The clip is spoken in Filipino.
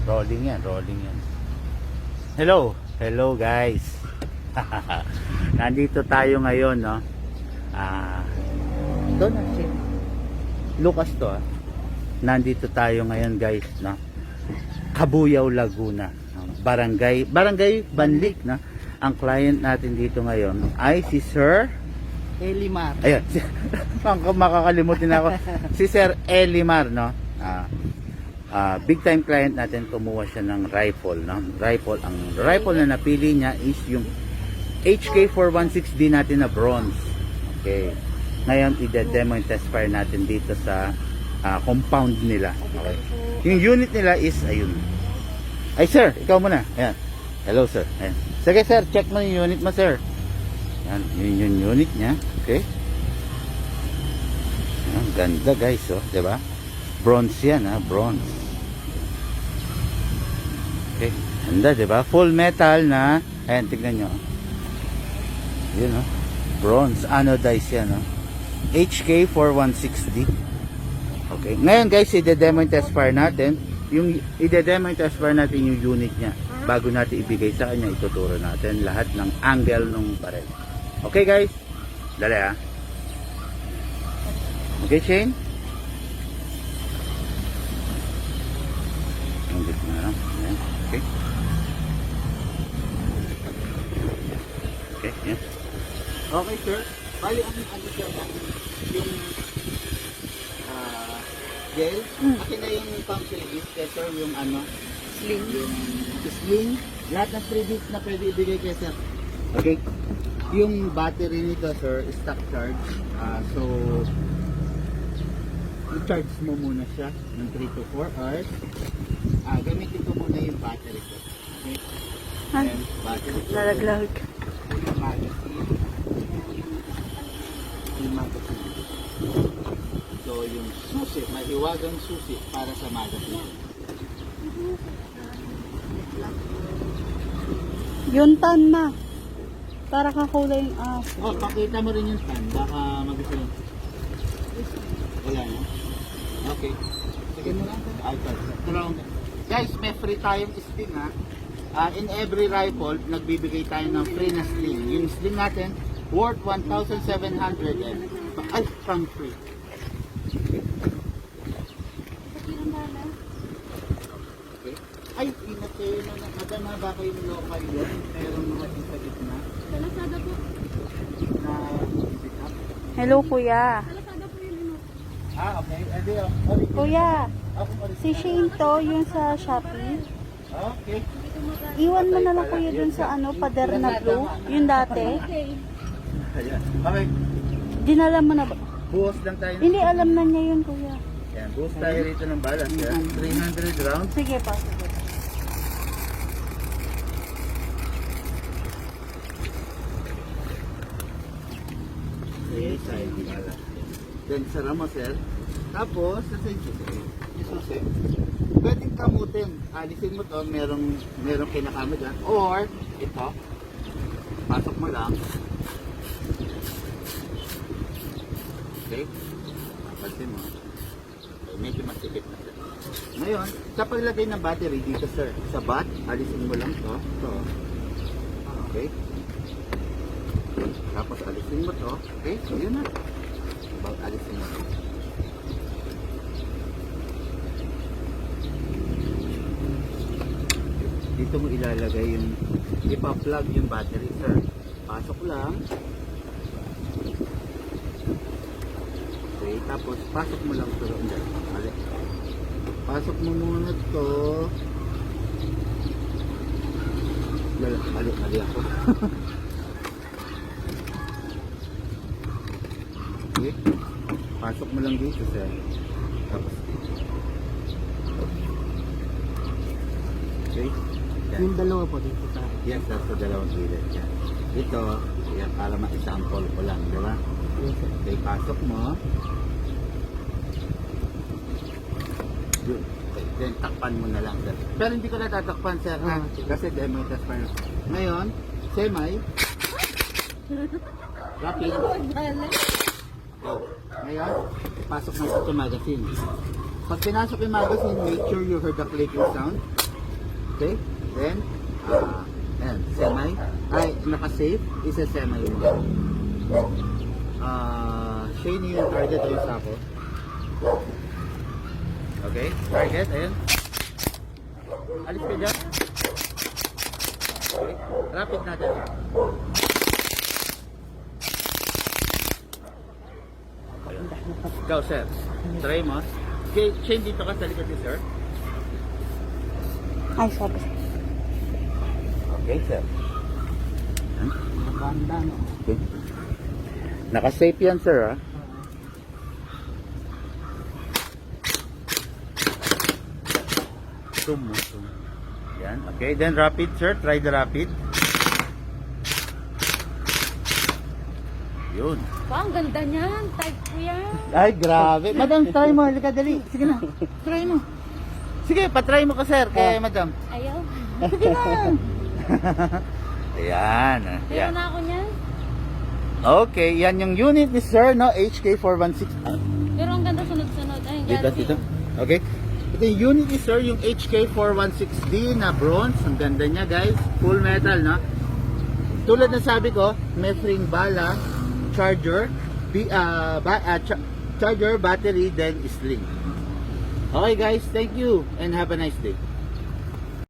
Rolling yan, rolling yan. Hello, hello guys. Nandito tayo ngayon, no? Ito na si Lucas to, ah. Nandito tayo ngayon, guys, no? Cabuyao, Laguna. Barangay Banlik, no? Ang client natin dito ngayon ay si Sir Elimar. Ayun, makakalimutin ako. Si Sir Elimar, no? Big time client natin, kumuha siya ng rifle, no? Ang rifle na napili niya is yung HK416D natin na bronze. Okay. Ngayon, i-demo yung test fire natin dito sa compound nila. Okay. Yung unit nila is, ayun. Ay, sir, ikaw muna. Ayan. Hello, sir. Ayan. Sige, sir, check mo yung unit mo, sir. Ayan, yun yung unit niya. Okay. Ayan, ganda, guys, oh. Diba? Bronze yan, ha? Bronze. Okay, ganda, diba? Full metal na, ayan, tignan nyo. Yun, no? Bronze, anodized yan, no? HK416D. Okay, ngayon guys, i-demo yung test fire natin. I-demo yung test fire natin yung unit niya. Bago natin ibigay sa kanya, ituturo natin lahat ng angle ng barrel. Okay guys, dali ha. Okay, Shane? Ang na lang. Ayan. Okay. Okay, yeah. Okay, sir. Bali, ano sir, yung gel, akin na yung pump service, sir, yung ano, Sling. yung sling, lahat ng credits na pwede ibigay kay sir. Okay. Yung battery nito, sir, stock charge. So, i-charge mo muna siya ng 3 to 4 hours. Gamitin ko muna yung battery ko. Okay? And battery ko. Nalaglag. Yung magazine. Yung magazine. So, yung susi, mahiwagang susi para sa magazine. Yung tan na. Para kakulay yung Oh, pakita mo rin yung stand. Baka magusto yun. Wala na. Okay. Sige mo lang. Guys, may free tayong sling, ha. In every rifle, nagbibigay tayo ng free na sling. Yung sling natin, worth 1,700 and ay, from free. Okay. Ay, ingat kayo na madam, ha, baka yung local yun. Merong mga sa gitna. Lazada po. Na pick up. Hello, kuya. Lazada po yun. Okay. Edi, Kuya, si Shane to, yung sa Shopee. Okay. Iwan mo na lang kuya dun sa ano, pader na blue. Yung dati. Okay. Ayan. Okay. Dinala mo na ba? Buhos lang tayo. Hindi, alam na niya yun, kuya. Ayan, buhos tayo rito ng balas. Yan. 300 rounds. Sige pa. Sige. Okay, tayo ng balas. Then, sara mo, sir. Tapos, sa isusi. Pwedeng kamutin. Alisin mo to, merong kinakamit dyan. Or, ito. Pasok mo lang. Okay? Papansin mo. Okay, medyo masikip na sir. Ngayon, sa paglagay ng battery dito, sir, sa bat, alisin mo lang to. Ito. Okay? Tapos alisin mo to. Okay? So, yun na. Alisin mo to. Dito mo ilalagay yung ipa-plug yung battery, sir. Pasok lang. Okay, tapos pasok mo lang ito. Pasok mo muna ito. Mali ako. Okay. Pasok mo lang dito, sir. Tapos okay. Yung dalawa po dito sa Yes, sir, sa dalawang gilid yan. Ito, yan, para ma-example ko lang, di ba? Okay, pasok mo. Yun. Okay, then takpan mo na lang, sir. Pero hindi ko natatakpan, sir, ha? Kasi demo test pa yun. Ngayon, semi. Rapid. Go. Ngayon, pasok na sa magazine. Pag pinasok yung magazine, make sure you heard the clicking sound. Okay? Then, ayan, semi. Ay, naka-safe. Isa semi mo. Shane yung target o yung sako. Okay? Target, ayan. Alis ka dyan. Okay? Rapid natin. Ayan. Ikaw, sir. Try mo. Okay, Shane, dito ka sa likod ni sir. Ay, sorry. Okay, sir. Maganda, no? Okay. Naka-safe yan, sir, ha? Zoom mo, zoom. Yan. Okay, then rapid, sir. Try the rapid. Yun. Wow, ang ganda niyan. Type ko yan. Ay, grabe. Madam, try mo. Halika, dali. Sige na. Try mo. Sige, patry mo ka, sir. Kay madam. Ayaw. Sige na. Ayan. Ayaw Ayan. na ako niyan. Okay, yan yung unit ni sir, no? HK416. Pero ang ganda sunod-sunod. Ay, Dito, dito. Okay. Ito yung unit ni sir, yung HK416D na bronze. Ang ganda niya, guys. Full metal, no? Tulad na sabi ko, may frame bala, charger, charger, battery, then sling. Okay, guys. Thank you and have a nice day.